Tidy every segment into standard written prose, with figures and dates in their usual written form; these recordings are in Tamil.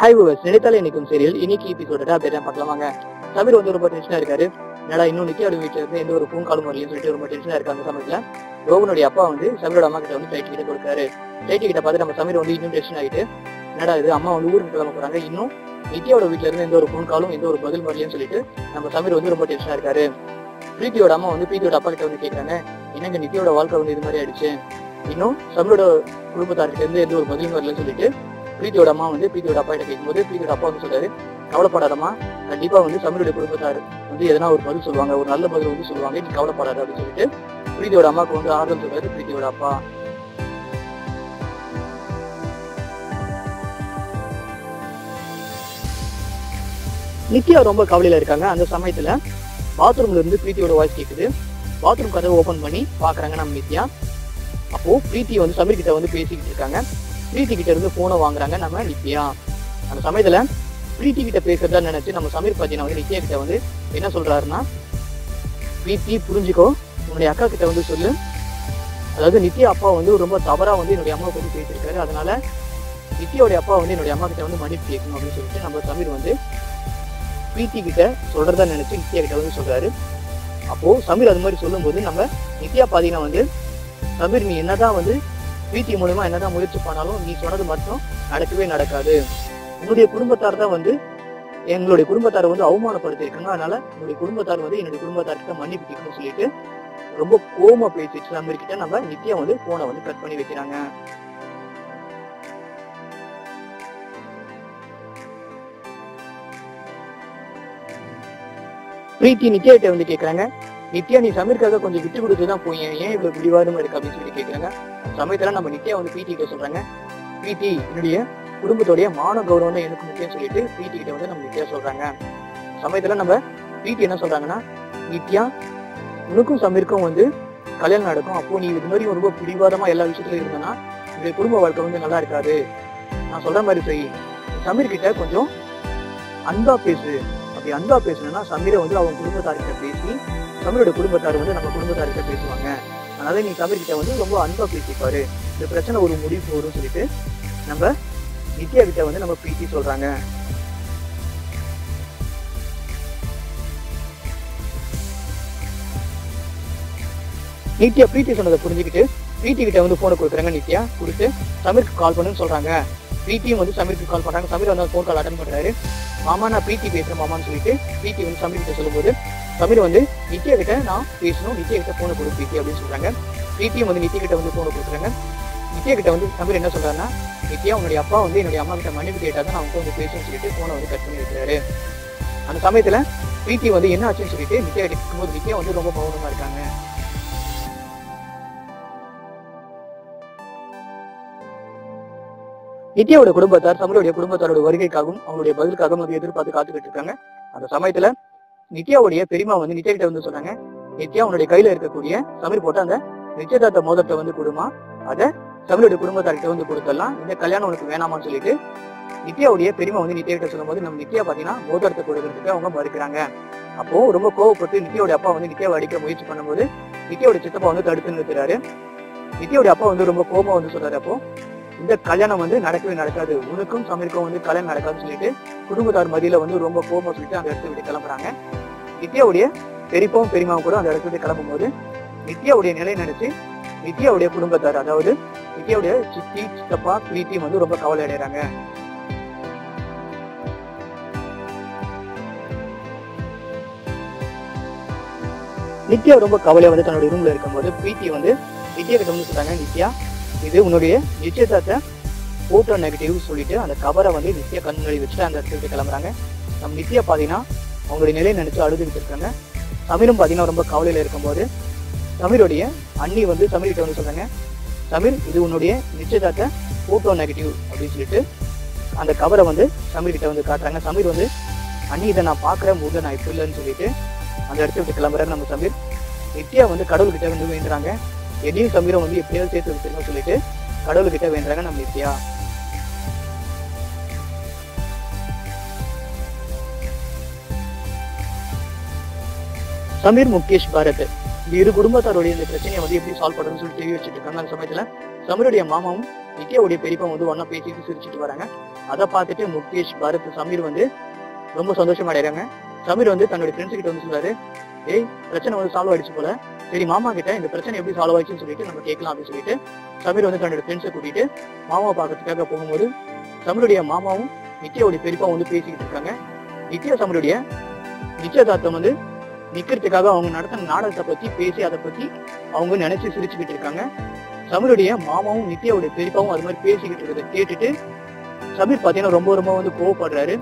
ஹாய் வியூவர்ஸ், நினைத்தாலே நிற்கும் சீரியல் இன்னைக்கு எபிசோட அப்படியே பார்க்கலாமாங்க. சமீர் வந்து ரொம்ப டென்ஷனா இருக்காரு. என்னடா இன்னும் நித்யாவோட வீட்டுல இருந்து எந்த ஒரு ஃபோன் காலும் வரலன்னு சொல்லிட்டு ரொம்ப டென்ஷனா இருக்காங்க. அந்த சமயத்துல ரோகனுடைய அப்பா வந்து சமீரோட அம்மா கிட்ட வந்து ஃபிளைட் கிட்ட கொடுக்குறாரு. ஃபிளைட் கிட்ட பார்த்து நம்ம சமீர் வந்து இன்னும் டென்ஷன் ஆகிட்டு, என்னடா இது அம்மா வந்து ஊருக்கு கிளம்ப போறாங்க, இன்னும் நித்யாவோட வீட்டுல இருந்து எந்த ஒரு ஃபோன் காலும் எந்த ஒரு பதில் வரலன்னு சொல்லிட்டு நம்ம சமீர் வந்து ரொம்ப டென்ஷனா இருக்காரு. பிரீத்தியோட அம்மா வந்து பிரீத்தியோட அப்பா கிட்ட வந்து கேட்கறாங்க, என்னங்க நித்யாவோட வாழ்க்கை வந்து இது மாதிரி ஆயிடுச்சு, இன்னும் சமீரோட குடும்பத்தார்கிட்ட இருந்து எந்த ஒரு பதிலும் வரலன்னு சொல்லிட்டு பிரீத்தியோட அம்மா வந்து பிரீத்தியோட அப்பா கிட்ட கேட்கும்போது பிரீத்தியோட அப்பா வந்து சொல்றாரு, கவலைப்படாதம்மா, கண்டிப்பா வந்து சமீருடைய குடும்பத்தார் வந்து எதனா ஒரு பதில் சொல்லுவாங்க, ஒரு நல்ல பதில் வந்து சொல்லுவாங்க, நீ கவலைப்படாது அப்படின்னு சொல்லிட்டு பிரீத்தியோட அம்மாவுக்கு வந்து ஆறுதல் சொல்றாரு பிரீத்தியோட அப்பா. நித்யா ரொம்ப கவலையில இருக்காங்க. அந்த சமயத்துல பாத்ரூம்ல இருந்து பிரீத்தியோட வாய்ஸ் கேக்குது. பாத்ரூம் கதவை ஓபன் பண்ணி பாக்குறாங்க நம்ம நித்யா. அப்போ பிரீத்தி வந்து சமீர் கிட்ட வந்து பேசிக்கிட்டு இருக்காங்க. பிரீத்தி கிட்ட இருந்து போனை வாங்குறாங்க நம்ம நித்யா. அந்த சமயத்துல பிரீத்தி கிட்ட பேசுறதா நினைச்சு நம்ம சமீர் பாத்தீங்கன்னா வந்து நித்யா கிட்ட வந்து என்ன சொல்றாருன்னா, பிரீத்தி புரிஞ்சுக்கோ, உன்னுடைய அக்கா கிட்ட வந்து சொல்லு, அதாவது நித்யா அப்பா வந்து ரொம்ப தவறா வந்து என்னுடைய அம்மாவை பத்தி பேசியிருக்காரு, அதனால நித்யாவுடைய அப்பா வந்து என்னுடைய அம்மா கிட்ட வந்து மன்னிப்பு கேட்கணும் அப்படின்னு சொல்லிட்டு நம்ம சமீர் வந்து பிரீத்தி கிட்ட சொல்றதா நினைச்சு நித்யா கிட்ட வந்து சொல்றாரு. அப்போ சமீர் அது மாதிரி சொல்லும் போது நம்ம நித்யா பாத்தீங்கன்னா வந்து, சமீர் நீ என்னதான் வந்து பிரீத்தி மூலமா என்னதான் முயற்சி பண்ணாலும் நீ சொன்னது மட்டும் நடக்கவே நடக்காது, என்னுடைய குடும்பத்தார் தான் வந்து எங்களுடைய குடும்பத்தாரை வந்து அவமானப்படுத்தி இருக்காங்க, அதனால என்னுடைய குடும்பத்தார் வந்து என்னுடைய குடும்பத்தார்கிட்ட மன்னிப்பு கேட்கணும்னு சொல்லிட்டு ரொம்ப கோமா பேசிட்டு சமீர் கிட்ட நம்ம நித்யா வந்து போனை வந்து கட் பண்ணி வைக்கிறாங்க. பிரீத்தி நித்யா கிட்ட வந்து கேட்கறாங்க, நித்யா நீ சமீருக்காக கொஞ்சம் விட்டு கொடுத்துதான் போய் ஏன் இவ்வளவு பிடிவாதமா இருக்கு அப்படின்னு சொல்லி கேட்கறாங்க. சமயத்துல நம்ம நித்யா வந்து பிரீத்தி கிட்ட சொல்றாங்க, பிரீத்தி என்னுடைய குடும்பத்தோடைய மான கௌரவம் தான் எனக்கு முக்கியம் சொல்லிட்டு பிரீத்தி கிட்ட வந்து நம்ம நித்யா சொல்றாங்க. சமயத்துல நம்ம பிரீத்தி என்ன சொல்றாங்கன்னா, நித்யா உனக்கும் சமீருக்கும் வந்து கல்யாணம் நடக்கும், அப்போ நீ இது மாதிரி ரொம்ப பிடிவாதமா எல்லா விஷயத்துலயும் இருந்தனா இந்த குடும்ப வாழ்க்கை வந்து நல்லா இருக்காது, நான் சொல்ற மாதிரி செய், சமீர் கிட்ட கொஞ்சம் அன்பா பேசு, அப்படி அன்பா பேசணும்னா சமீரை வந்து அவங்க குடும்பத்தார்கிட்ட பேசி சமீரோட குடும்பத்தார் வந்து நம்ம குடும்பத்தார்கிட்ட பேசுவாங்க, அதனால நீ சமீர் கிட்ட வந்து ரொம்ப அன்பா பேசிப்பாரு, இந்த பிரச்சனை ஒரு முடிவு வரும்னு சொல்லிட்டு நம்ம நித்யா கிட்ட வந்து நம்ம பிரீத்தி சொல்றாங்க. நித்யா பிரீத்தி சொன்னதை புரிஞ்சுக்கிட்டு பிரீத்தி கிட்ட வந்து போனை கொடுக்குறாங்க. நித்யா கொடுத்து சமீருக்கு கால் பண்ணுன்னு சொல்றாங்க. பிரீத்தியும் வந்து சமீருக்கு கால் பண்றாங்க. சமீர் வந்து போன் கால் அட்டன் பண்றாரு. மாமா நான் பிரீத்தி பேசுறேன் மாமான்னு சொல்லிட்டு பிரீத்தி வந்து சமீர் கிட்ட சொல்லும்போது சமீர் வந்து நித்யா கிட்ட நான் பேசணும், நித்யா கிட்ட போனை கொடு பிரீத்தி அப்படின்னு சொல்றாங்க. பிரீத்தியும் வந்து நித்யா கிட்ட வந்து போனை கொடுக்குறாங்க. நித்யா கிட்ட வந்து சமீர் என்ன சொல்றாருன்னா, நித்யா உன்னுடைய அப்பா வந்து என்னுடைய அம்மா கிட்ட மன்னிப்பு கேட்டாதான் நான் வந்து பேசணும்னு சொல்லிட்டு போனை வந்து கட் பண்ணி வைக்கிறாரு. அந்த சமயத்துல பிரீத்தி வந்து என்ன ஆச்சுன்னு சொல்லிட்டு நித்யா கிட்ட இருக்கும்போது நித்யா வந்து ரொம்ப மௌனமா இருக்காங்க. நித்யாவோட குடும்பத்தார் சமீருடைய குடும்பத்தாரோட வருகைக்காகவும் அவங்களுடைய பதிலுக்காகவும் வந்து எதிர்பார்த்து காத்துக்கிட்டு இருக்காங்க. அந்த சமயத்துல நித்யாவுடைய பெரியமா வந்து நித்யா கிட்ட வந்து சொன்னாங்க, நித்யா உன்னுடைய கையில இருக்கக்கூடிய சமீர் போட்ட அந்த நிச்சயதார்த்த மோதிரத்தை வந்து கொடுமா, அதை சமீருடைய குடும்பத்தார்கிட்ட வந்து கொடுத்துடலாம், இந்த கல்யாணம் உனக்கு வேணாமான்னு சொல்லிட்டு நித்யாவுடைய பெரியமா வந்து நித்யா கிட்ட சொல்லும் போது நம்ம நித்யா பாத்தீங்கன்னா மோதிரத்தை கொடுக்கறதுக்கு அவங்க மறுக்கிறாங்க. அப்போ ரொம்ப கோவப்பட்டு நித்யாவுடைய அப்பா வந்து நித்யாவை அடிக்க முயற்சி பண்ணும்போது நித்யாவுடைய சித்தப்பா வந்து தடுத்து நிறுத்துறாரு. நித்யாவுடைய அப்பா வந்து ரொம்ப கோபமா வந்து சொல்றாரு, அப்போ இந்த கல்யாணம் வந்து நடக்கவே நடக்காது, உனக்கும் சமீருக்கும் வந்து கல்யாணம் நடக்காதுன்னு சொல்லிட்டு குடும்பத்தார் மதியில வந்து ரொம்ப கோபமா சொல்லிட்டு அந்த இடத்த விட்டு கிளம்புறாங்க. நித்யாவுடைய பெரியப்பாவும் பெரியமாவும் கூட அந்த இடத்த விட்டு கிளம்பும் போது நித்யாவுடைய நிலை நினைச்சு நித்யாவுடைய குடும்பத்தார், அதாவது நித்யாவுடைய சித்தி சித்தப்பா பிரீத்தி வந்து ரொம்ப கவலை அடைறாங்க. நித்யா ரொம்ப கவலையா வந்து தன்னுடைய ரூம்ல இருக்கும்போது பிரீத்தி வந்து நித்யா கிட்ட வந்து சொல்றாங்க, நித்யா இது உன்னுடைய நிச்சயதார்த்த போட்டோ நெகட்டிவ் சொல்லிட்டு அந்த கவரை வந்து நித்யா கண்ணாடி வச்சுட்டு அந்த இடத்துல கிளம்புறாங்க. நம்ம நித்யா பாத்தீங்கன்னா அவங்களுடைய நிலையை நினைச்சு அழுதுகிட்டு இருக்காங்க. சமீரும் பாத்தீங்கன்னா ரொம்ப கவலையில இருக்கும்போது சமீருடைய அண்ணி வந்து சமீர் கிட்ட வந்து சொல்றாங்க, சமீர் இது உன்னுடைய நிச்சயதார்த்த போட்டோ நெகட்டிவ் அப்படின்னு சொல்லிட்டு அந்த கவரை வந்து சமீர் கிட்ட வந்து காட்டுறாங்க. சமீர் வந்து அண்ணி இதை நான் பாக்குறேன் முருகன் நான் இப்ப இல்லைன்னு சொல்லிட்டு அந்த இடத்த விட்டு கிளம்புறாரு நம்ம சமீர். நித்யா வந்து கடவுள்கிட்ட வந்து வேண்டுறாங்க, என்னையும் சமீரம் வந்து எப்படியாவது சேர்த்து வச்சிருக்கோம் சொல்லிட்டு கடவுள்கிட்ட வேண்டுறாங்க நம்ம நித்யா. சமீர் முகேஷ் பாரத் இந்த இரு குடும்பத்தாருடைய இந்த பிரச்சனையை வந்து எப்படி சால்வ் பண்ணுறதுன்னு சொல்லி தெரிய வச்சுட்டு இருக்காங்க. அந்த சமயத்துல சமீருடைய மாமாவும் நித்யாவுடைய பெரியப்பாவும் வந்து ஒன்னா பேசிட்டு சிரிச்சுட்டு வராங்க. அதை பார்த்துட்டு முகேஷ், பரத், சமீர் வந்து ரொம்ப சந்தோஷமா அடைறாங்க. சமீர் வந்து தன்னுடைய ஃப்ரெண்ட்ஸ் கிட்ட வந்து சொல்றாரு, ஏய் பிரச்சனை வந்து சால்வ் ஆயிடுச்சு போல, சரி மாமா கிட்ட இந்த பிரச்சனை எப்படி சால்வ் ஆயிடுச்சுன்னு சொல்லிட்டு நம்ம கேட்கலாம் அப்படின்னு சொல்லிட்டு சமீர் வந்து தன்னுடைய ஃப்ரெண்ட்ஸை கூட்டிட்டு மாமாவை பார்க்கறதுக்காக போகும்போது சமீருடைய மாமாவும் நித்யாவுடைய பெரியப்பாவும் வந்து பேசிக்கிட்டு இருக்காங்க. நித்யா சமீருடைய நிச்சயதார்த்தம் வந்து நிக்கிறதுக்காக அவங்க நடத்தின நாடகத்தை பத்தி பேசி அதை பத்தி அவங்க நினைச்சு சிரிச்சுக்கிட்டு இருக்காங்க. சமீருடைய மாமாவும் நித்யாவுடைய பெரியப்பாவும் அது மாதிரி பேசிக்கிட்டு இருக்கிறத கேட்டுட்டு சமீர் பாத்தீங்கன்னா ரொம்ப ரொம்ப வந்து கோவப்படுறாரு.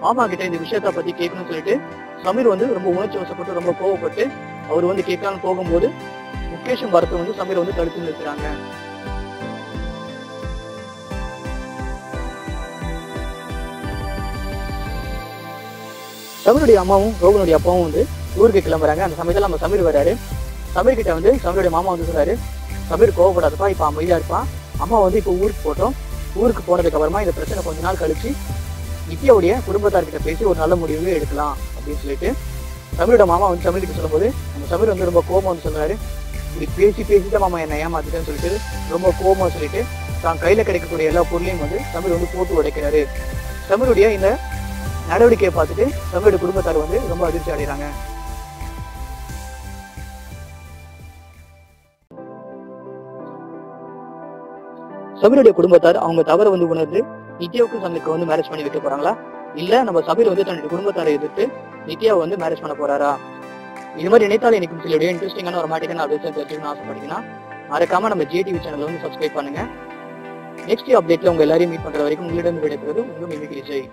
மாமா கிட்ட இந்த விஷயத்த பத்தி கேட்கணும்னு சொல்லிட்டு சமீர் வந்து ரொம்ப உணர்ச்சி வசப்பட்டு ரொம்ப கோவப்பட்டு அவர் வந்து கேட்கலான்னு போகும்போது முகேஷும் பரத்தும் வந்து சமீர் வந்து தடுத்து நிறுத்துறாங்க. சமீருடைய அம்மாவும் ரோகனுடைய அப்பாவும் வந்து ஊருக்கு கிளம்புறாங்க. அந்த சமயத்துல நம்ம சமீர் வர்றாரு. சமீர் கிட்ட வந்து சமீருடைய மாமா வந்து சொல்றாரு, சமீர் கோவப்படாதப்பா, இப்ப அமைதியா இருப்பான், அம்மா வந்து இப்ப ஊருக்கு போட்டோம், ஊருக்கு போனதுக்கு அப்புறமா இந்த பிரச்சனை கொஞ்ச நாள் கழிச்சு நித்யாவுடைய குடும்பத்தார்கிட்ட பேசி ஒரு நல்ல முடிவு எடுக்கலாம் அப்படின்னு சொல்லிட்டு சமீரோட மாமா வந்து சமீர் கிட்ட சொல்லும்போது நம்ம சமீர் வந்து ரொம்ப கோபமா வந்து சொல்றாரு, இப்படி பேசிதான் மாமா என்ன ஏமாத்திட்டேன்னு சொல்லிட்டு ரொம்ப கோபமா சொல்லிட்டு தான் கையில கிடைக்கக்கூடிய எல்லா பொருளையும் வந்து சமீர் வந்து போட்டு உடைக்கிறாரு. சமீருடைய இந்த நடவடிக்கையை பார்த்துட்டு சமீருடைய குடும்பத்தார் வந்து ரொம்ப அதிர்ச்சி அடைகிறாங்க. சமீருடைய குடும்பத்தார் அவங்க தவறை வந்து உணர்ந்து நித்யாவுக்கும் சமீருக்கு வந்து மேரேஜ் பண்ணி வைக்க போறாங்களா, இல்ல நம்ம சமீர் வந்து தன்னுடைய குடும்பத்தாரை எதிர்த்து நித்யாவை வந்து மேரேஜ் பண்ண போறாரா? இது மாதிரி நினைத்தாலே எனக்கு சில இன்ட்ரெஸ்டிங்கான ஒரு மாட்டிக்கான அப்டேட்ஸ் தெரிஞ்சுக்கணும்னு ஆசைப்பட்டீங்கன்னா மறக்காம நம்ம ஜேடிவி சேனல் வந்து சப்ஸ்கிரைப் பண்ணுங்க. நெக்ஸ்ட் அப்டேட்ல உங்க எல்லாரையும் மீட் பண்ற வரைக்கும் உங்களிடம் விடைபெறுவது உங்க மிமிக்ரி விஜய்.